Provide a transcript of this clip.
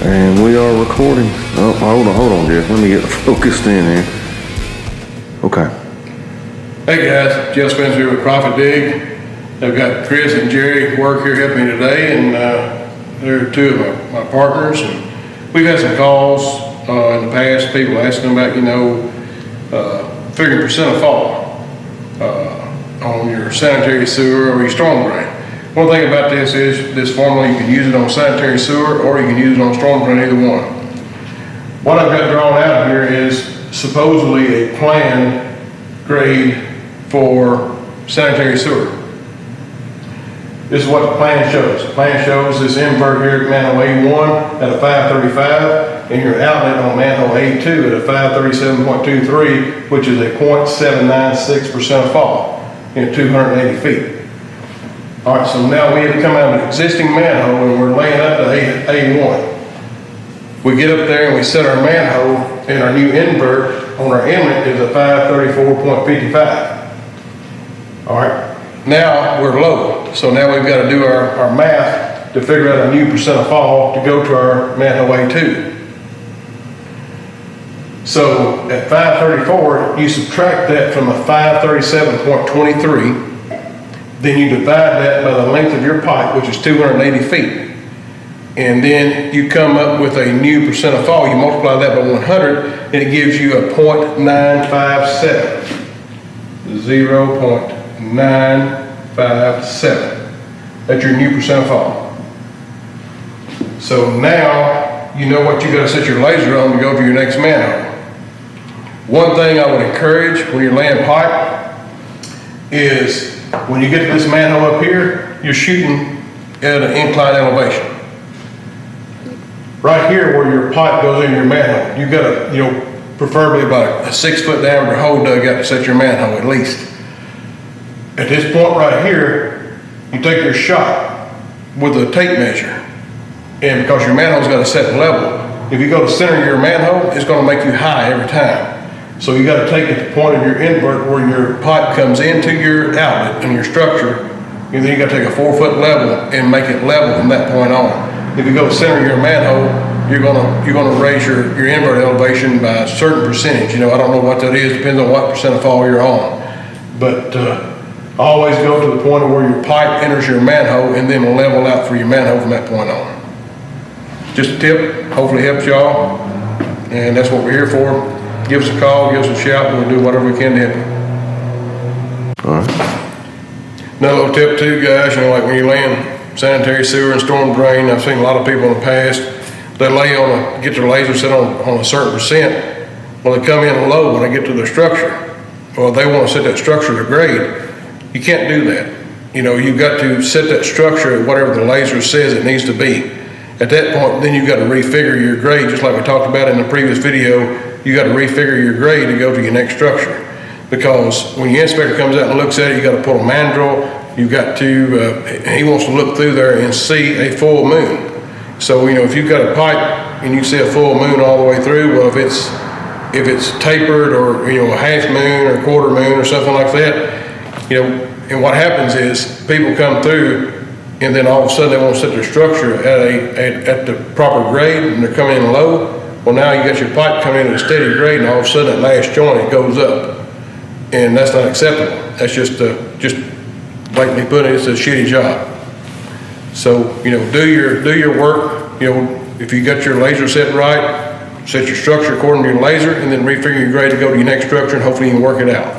And we are recording. Oh, hold on, Jeff. Let me get focused in here. Okay. Hey guys, Jeff Spencer here with ProfitDig. I've got Chris and Jerry work here helping me today, and they're two of my partners. And we've had some calls in the past, people asking about, figuring percent of fall on your sanitary sewer or your storm drain. One thing about this is this formula, you can use it on sanitary sewer or you can use it on storm drain, either one. What I've got drawn out here is supposedly a planned grade for sanitary sewer. This is what the plan shows. The plan shows this invert here at manhole A1 at a 535 and your outlet on manhole A2 at a 537.23, which is a 0.796% of fall in 280 feet. All right, so now we have come out of an existing manhole and we're laying up to A1. We get up there and we set our manhole, and our new invert on our inlet is a 534.55. All right, now we're low. So now we've got to do our math to figure out a new percent of fall to go to our manhole A2. So at 534, you subtract that from a 537.23. Then you divide that by the length of your pipe, which is 280 feet. And then you come up with a new percent of fall. You multiply that by 100, and it gives you a 0.957. 0.957. That's your new percent of fall. So now you know what you got to set your laser on to go to your next manhole. One thing I would encourage when you're laying pipe is when you get to this manhole up here, you're shooting at an inclined elevation. Right here where your pipe goes in your manhole, you've got a, preferably about a 6 foot diameter hole dug out to set your manhole at least. At this point right here, you take your shot with a tape measure, and because your manhole's got a set level, if you go to center your manhole, it's going to make you high every time. So you got to take at the point of your invert where your pipe comes into your outlet and your structure, and then you got to take a 4 foot level and make it level from that point on. If you go to center your manhole, you're gonna raise your invert elevation by a certain percentage. I don't know what that is, depends on what percent of fall you're on. But always go to the point of where your pipe enters your manhole and then level out for your manhole from that point on. Just a tip, hopefully helps y'all, and that's what we're here for. Give us a call, give us a shout, and we'll do whatever we can to help you. All right. Another little tip too, guys, like when you're laying sanitary sewer and storm drain, I've seen a lot of people in the past, they get their laser set on a certain percent. Well, they come in low when they get to their structure. Well, they want to set that structure to grade. You can't do that. You've got to set that structure at whatever the laser says it needs to be. At that point, then you've got to refigure your grade, just like we talked about in the previous video. You got to refigure your grade to go to your next structure. Because when your inspector comes out and looks at it, you got to pull a mandrel. You got to, he wants to look through there and see a full moon. So, if you've got a pipe and you see a full moon all the way through, well, if it's tapered or, a half moon or quarter moon or something like that, and what happens is people come through and then all of a sudden they want to set their structure at the proper grade and they're coming in low. Well, now you got your pipe coming in at a steady grade and all of a sudden that last joint, it goes up. And that's not acceptable. That's just blatantly put it, it's a shitty job. So, do your work. If you got your laser set right, set your structure according to your laser, and then refigure your grade to go to your next structure, and hopefully you can work it out.